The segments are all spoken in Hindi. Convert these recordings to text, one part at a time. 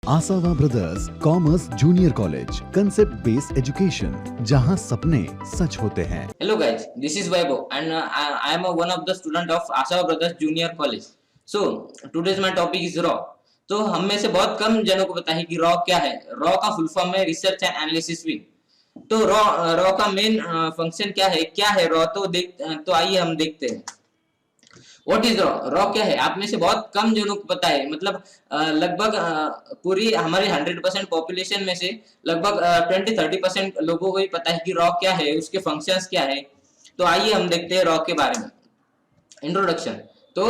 आसावा brothers commerce junior college, concept based education, जहां सपने सच होते हैं। Hello guys, this is Vaibhav and I am one of the student of Asava Brothers Junior College. So today's my topic is raw. तो हम में से बहुत कम जनों को पता है कि रॉ क्या है। रॉ का फुल फॉर्म है रिसर्च एंड एनालिसिस विंग। तो रॉ का मेन फंक्शन क्या है रॉ, तो आइए हम देखते हैं। What is raw? रॉ क्या है? आप में से बहुत कम जनों को पता है। मतलब लगभग पूरी हमारे 100% पॉपुलेशन में से लगभग 20-30% लोगों को ही पता है कि रॉ क्या है, उसके फंक्शंस क्या है। तो आइए हम देखते हैं रॉ के बारे में। इंट्रोडक्शन। तो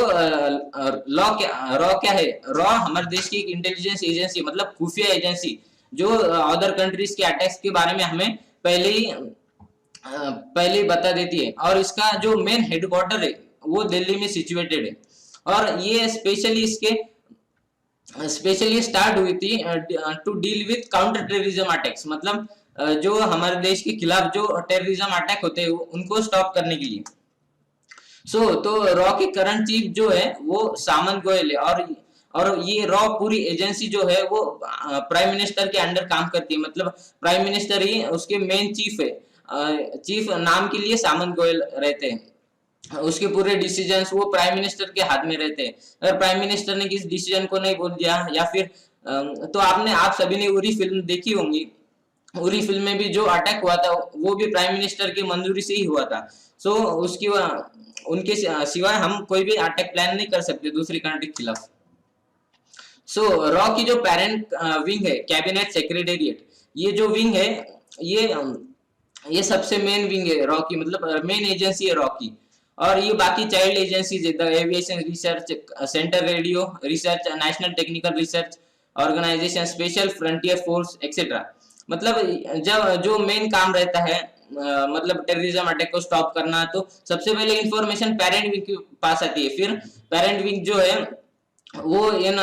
रॉ क्या है? रॉ हमारे देश की एक इंटेलिजेंस एजेंसी, मतलब खुफिया एजेंसी, जो अदर कंट्रीज के अटैक्स के बारे में हमें पहले ही बता देती है। और इसका जो मेन हेडक्वार्टर है वो दिल्ली में सिचुएटेड है। और ये स्पेशली स्टार्ट हुई थी to deal with counter terrorism attacks, मतलब जो हमारे देश के खिलाफ जो टेररिज्म अटैक होते हैं उनको स्टॉप करने के लिए। तो रॉ के करंट चीफ जो है वो सामंत गोयल है। और ये रॉ पूरी एजेंसी जो है वो प्राइम मिनिस्टर के अंडर काम करती है। मतलब प्राइम मिनिस्टर ही उसके मेन चीफ है। चीफ नाम के लिए सामंत गोयल रहते हैं। उसके पूरे डिसीजंस वो प्राइम मिनिस्टर के हाथ में रहते हैं। अगर प्राइम मिनिस्टर ने किस डिसीजन को नहीं बोल दिया या फिर तो आप सभी ने उरी फिल्म देखी होंगी। उरी फिल्म में भी जो अटैक हुआ था वो भी प्राइम मिनिस्टर की मंजूरी से ही हुआ था। सो उनके सिवाय हम कोई भी अटैक प्लान नहीं कर सकते दूसरी कंट्री के खिलाफ। सो रॉ की जो पेरेंट विंग है कैबिनेट सेक्रेटेरिएट, ये जो विंग है ये सबसे मेन विंग है रॉ की, मतलब मेन एजेंसी है रॉ की। और ये बाकी चाइल्ड एजेंसीज है, the aviation research centre, radio research, national technical research organisation, special frontier force etcetera. मतलब जब जो मेन काम रहता है मतलब टेररिज्म अटैक को स्टॉप करना, तो सबसे पहले इंफॉर्मेशन पेरेंट विंग के पास आती है। फिर पेरेंट विंग जो है वो इन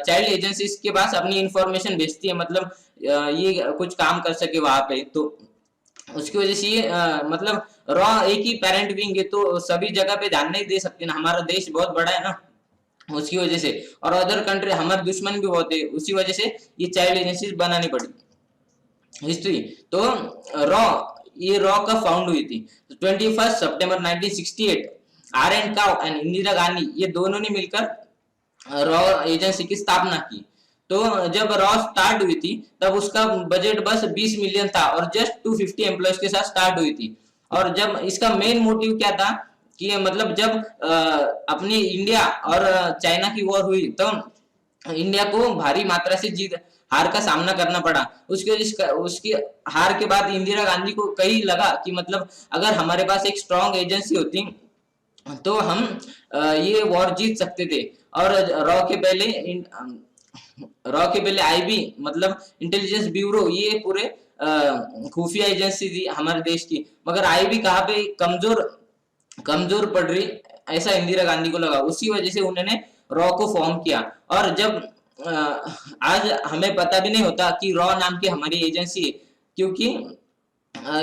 चाइल्ड एजेंसीज के पास अपनी इंफॉर्मेशन भेजती है, मतलब ये कुछ काम कर सके वहां पे। तो उसकी वजह से मतलब रॉ एक ही पेरेंट विंग है, तो सभी जगह पे ध्यान नहीं दे सकते ना, हमारा देश बहुत बड़ा है ना, उसकी वजह से। और अदर कंट्री हमारे दुश्मन भी होते हैं, उसी वजह से ये चाइल्ड एजेंसीज बनानी पड़ी। हिस्ट्री। तो रॉ ये रॉ कब फाउंड हुई थी? 21 सितंबर 1968 R N Kao and Indira Gandhi, ये दोनों ने मिलकर रॉ एजेंसी की स्थापना की। तो जब रॉ स्टार्ट हुई थी तब उसका बजट बस 20 मिलियन था और जस्ट 250 एम्प्लॉयज के साथ स्टार्ट हुई थी। और जब इसका मेन मोटिव क्या था कि मतलब जब अपनी इंडिया और चाइना की वॉर हुई तो इंडिया को भारी मात्रा से हार का सामना करना पड़ा। उसकी हार के बाद इंदिरा गांधी को कहीं लगा कि मतलब अगर हमारे पास एक स्ट्रॉन्ग एजेंसी होती तो हम ये वॉर जीत सकते थे। और रॉ के पहले आईबी, मतलब इंटेलिजेंस ब्यूरो, ये पूरे खुफिया एजेंसी थी हमारे देश की। मगर आईबी कहाँ पे कमजोर पड़ रही ऐसा इंदिरा गांधी को लगा, उसी वजह से उन्होंने रॉ को फॉर्म किया। और जब आज हमें पता भी नहीं होता कि रॉ नाम की हमारी एजेंसी है, क्योंकि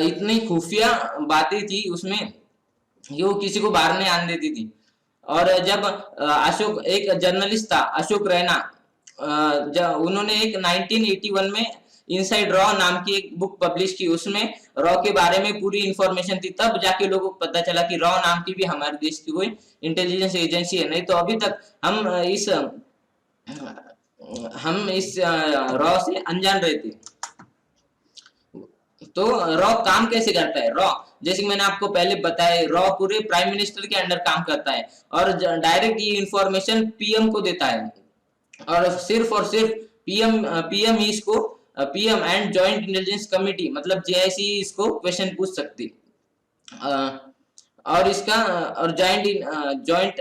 इतनी खुफिया बातें थी उसमें कि वो किसी को बाहर नहीं आने देती थी। और जब अशोक, एक जर्नलिस्ट था अशोक रैना, उन्होंने एक 1981 में इनसाइड रॉ नाम की एक बुक पब्लिश की, उसमें रॉ के बारे में पूरी इंफॉर्मेशन थी। तब जाके लोगों को पता चला कि रॉ नाम की भी हमारे देश की कोई इंटेलिजेंस एजेंसी है। नहीं तो अभी तक हम इस रॉ से अनजान रहे थे। तो रॉ काम कैसे करता है? रॉ, जैसे मैंने आपको पहले बताया, रॉ पूरे प्राइम मिनिस्टर के अंडर काम करता है और डायरेक्ट ये इंफॉर्मेशन पीएम को देता है। और सिर्फ पीएम ही इसको, PM and joint intelligence committee, मतलब जेआईसी इसको क्वेश्चन पूछ सकती। और इसका और जॉइंट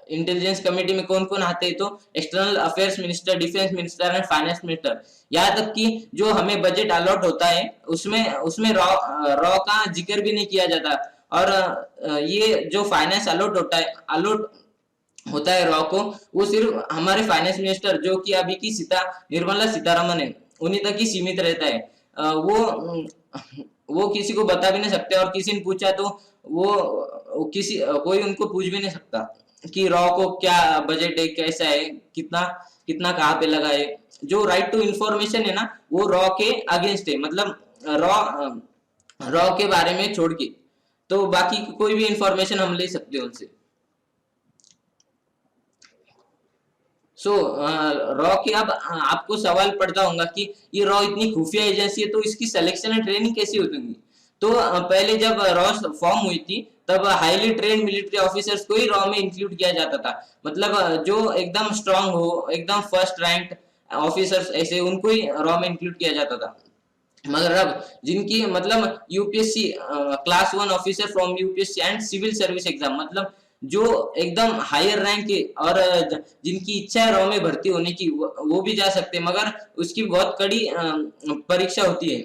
इंटेलिजेंस कमेटी में कौन कौन आते हैं? तो external affairs minister, defence minister and finance minister. यहाँ तक कि जो हमें बजट अलॉट होता है उसमें रॉ का जिक्र भी नहीं किया जाता। और ये जो फाइनेंस अलॉट होता है रॉ को, वो सिर्फ हमारे फाइनेंस मिनिस्टर, जो कि अभी की निर्मला सीतारमन है, उन्हीं तक ही सीमित रहता है। वो किसी को बता भी नहीं सकते, और किसी ने पूछा तो कोई उनको पूछ भी नहीं सकता कि रॉ को क्या बजट है, कैसा है, कितना कितना कहाँ पे लगा है। जो राइट टू इंफॉर्मेशन है ना वो रॉ के अगेंस्ट है, मतलब रॉ के बारे में छोड़ के, तो बाकी कोई भी इंफॉर्मेशन हम ले सकते हैं उनसे। सो रॉ के अब आपको सवाल पड़ता होगा कि ये रॉ इतनी खुफिया एजेंसी है तो इसकी सिलेक्शन एंड ट्रेनिंग कैसी होती। तो पहले जब रॉ फॉर्म हुई थी तब हाईली ट्रेन मिलिट्री ऑफिसर्स को ही रॉ में इंक्लूड किया जाता था, मतलब जो एकदम स्ट्रांग हो, एकदम फर्स्ट रैंक ऑफिसर्स ऐसे उनको ही रॉ में इंक्लूड किया जाता था। मगर अब जिनकी मतलब UPSC class 1 officer from UPSC and civil service exam, मतलब जो एकदम हायर रैंक के और जिनकी इच्छा है रॉ में भर्ती होने की वो भी जा सकते हैं, मगर उसकी बहुत कड़ी परीक्षा होती है।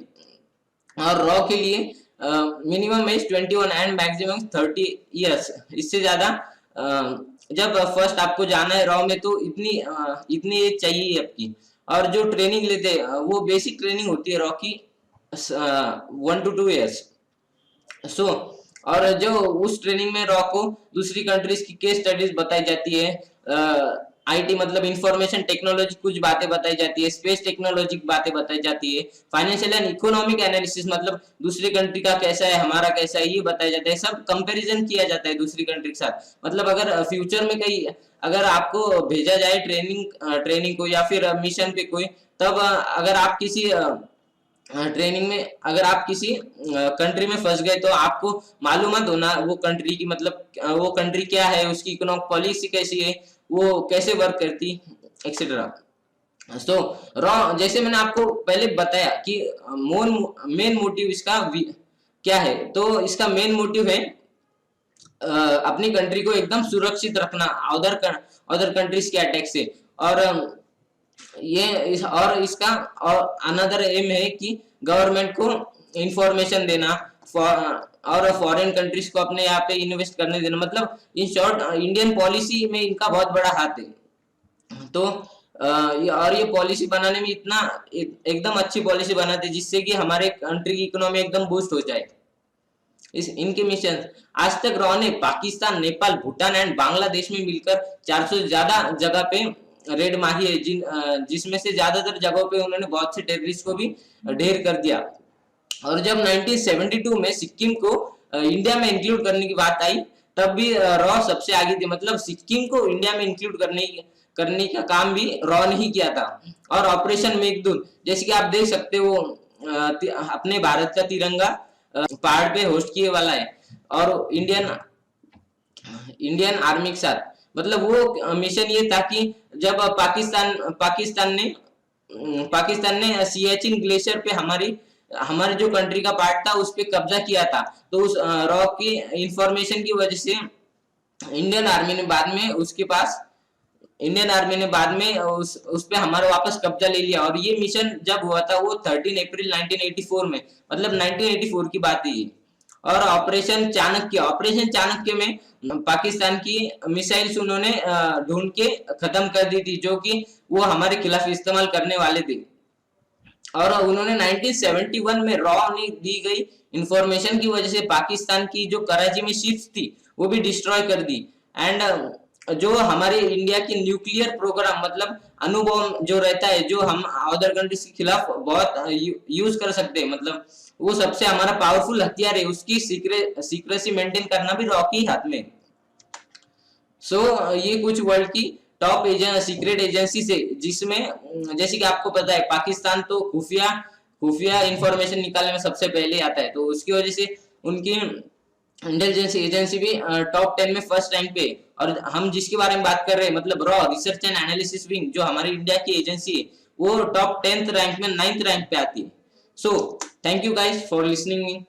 और रॉ के लिए minimum age 21 and maximum 30 years, इससे ज्यादा जब फर्स्ट आपको जाना है रॉ में तो इतनी एज चाहिए आपकी। और जो ट्रेनिंग लेते हैं वो बेसिक ट्रेनिंग होती है रॉ की 1 to 2 years। सो और जो उस ट्रेनिंग में रॉ को दूसरी कंट्रीज की केस स्टडीज बताई जाती है, आईटी मतलब इंफॉर्मेशन टेक्नोलॉजी कुछ बातें बताई जाती है, स्पेस टेक्नोलॉजी की बातें बताई जाती है, फाइनेंशियल एंड इकोनॉमिक एनालिसिस मतलब दूसरी कंट्री का कैसा है हमारा कैसा है ये बताया जाता है, सब कंपैरिजन किया जाता है दूसरी कंट्री के साथ। मतलब अगर फ्यूचर में कहीं अगर आपको भेजा जाए ट्रेनिंग को या फिर मिशन पे कोई, तब अगर आप किसी ट्रेनिंग में अगर आप किसी कंट्री में फंस गए तो आपको मालूमात होना वो कंट्री की, मतलब वो कंट्री क्या है, उसकी इकोनॉमिक पॉलिसी कैसी है, वो कैसे वर्क करती, एक्सेट्रा। सो रॉ जैसे मैंने आपको पहले बताया कि मेन मोटिव इसका क्या है, तो इसका मेन मोटिव है अपनी कंट्री को एकदम सुरक्षित रखना अदर कंट्रीज के अटैक से। और इसका और अनदर एम है कि गवर्नमेंट को इंफॉर्मेशन देना और फॉरेन कंट्रीज को अपने यहाँ पे इन्वेस्ट करने देना, मतलब इन शॉर्ट इंडियन पॉलिसी में इनका बहुत बड़ा हाथ है। तो और ये पॉलिसी बनाने में इतना एकदम अच्छी पॉलिसी बनाते जिससे कि हमारे कंट्री की इकोनॉमी एकदम बूस्ट हो जाए। इनके मिशन आज तक रॉ ने पाकिस्तान, नेपाल, भूटान एंड बांग्लादेश में मिलकर 400 से ज्यादा जगह पे रेड मारी है, जिसमें से ज्यादातर जगहों पे उन्होंने बहुत से टेररिस्ट को भी ढेर कर दिया। और जब 1972 में सिक्किम को इंडिया में इंक्लूड करने की बात आई तब भी रॉ सबसे आगे थी, मतलब सिक्किम को इंडिया में इंक्लूड करने का काम भी रॉ ने ही किया था। और ऑपरेशन मेघदूत जैसे कि आप देख सकते हो अपने भारत का तिरंगा पहाड़ पे होस्ट किए वाला है और इंडियन आर्मी के साथ, मतलब वो मिशन ये था कि जब पाकिस्तान ने सियाचिन ग्लेशियर पे हमारे जो कंट्री का पार्ट था उस पे कब्जा किया था, तो उस रॉक की इंफॉर्मेशन की वजह से इंडियन आर्मी ने बाद में उस पे हमारा वापस कब्जा ले लिया। और ये मिशन जब हुआ था वो 13 अप्रैल 1984 में, मतलब 1984 की बात है ये। और ऑपरेशन चाणक्य में पाकिस्तान की मिसाइल्स उन्होंने ढूंढ के खत्म कर दी थी जो कि वो हमारे खिलाफ इस्तेमाल करने वाले थे। और उन्होंने 1971 में रॉ ने दी गई इंफॉर्मेशन की वजह से पाकिस्तान की जो कराची में शिप्स थी वो भी डिस्ट्रॉय कर दी। एंड जो हमारे इंडिया की न्यूक्लियर प्रोग्राम मतलब अणुबॉम्ब जो रहता है जो हम अदर कंट्रीज के खिलाफ बहुत यूज कर सकते हैं, मतलब वो सबसे हमारा पावरफुल हथियार है, उसकी सीक्रेसी मेंटेन करना भी रॉ के हाथ में। सो ये कुछ वर्ल्ड की टॉप सीक्रेट एजेंसी से, जिसमें जैसे कि आपको पता है पाकिस्तान तो खुफिया इंफॉर्मेशन निकालने में सबसे पहले आता है, तो उसकी वजह से उनकी इंटेलिजेंस एजेंसी भी टॉप 10 में फर्स्ट रैंक पे। और हम जिसके बारे में बात कर रहे हैं मतलब raw research and analysis wing जो हमारी इंडिया की एजेंसी है वो टॉप 10th रैंक में 9th रैंक पे आती है। So thank you guys for listening me.